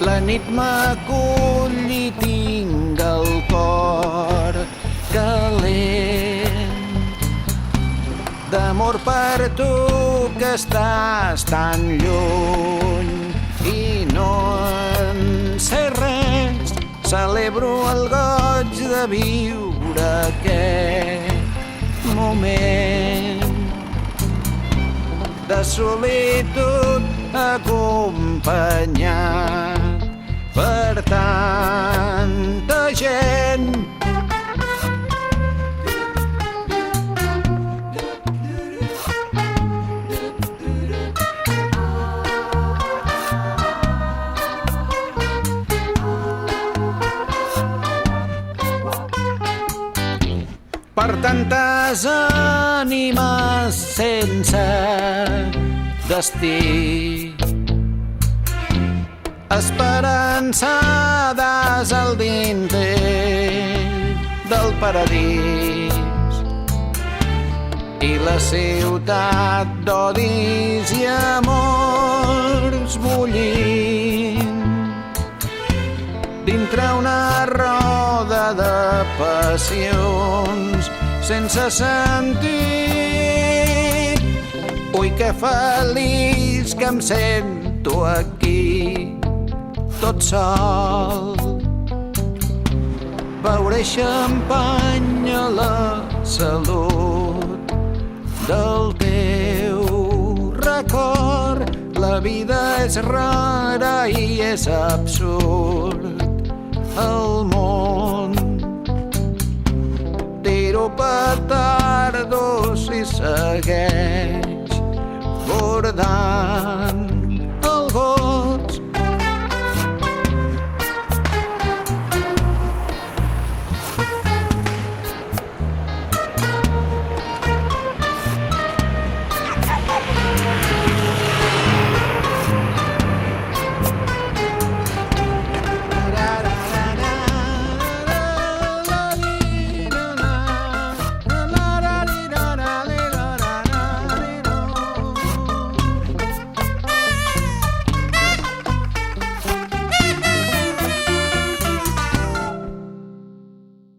La nit m'acull i tinc el cor calent d'amor per tu que estàs tan lluny i no en sé res. Celebro el goig de viure aquest moment de solitud acompanyat per tanta gent. Per tantes ànimes sense destí, esperançades al dintell del paradís, i la ciutat d'odis i amors bullint dintre una roda de passions sense sentit. Ui, que feliç que em sento aquí, tot sol. Beuré xampany a la salut del teu record. La vida és rara i és absurd. El món tiro petardos i segueix bordant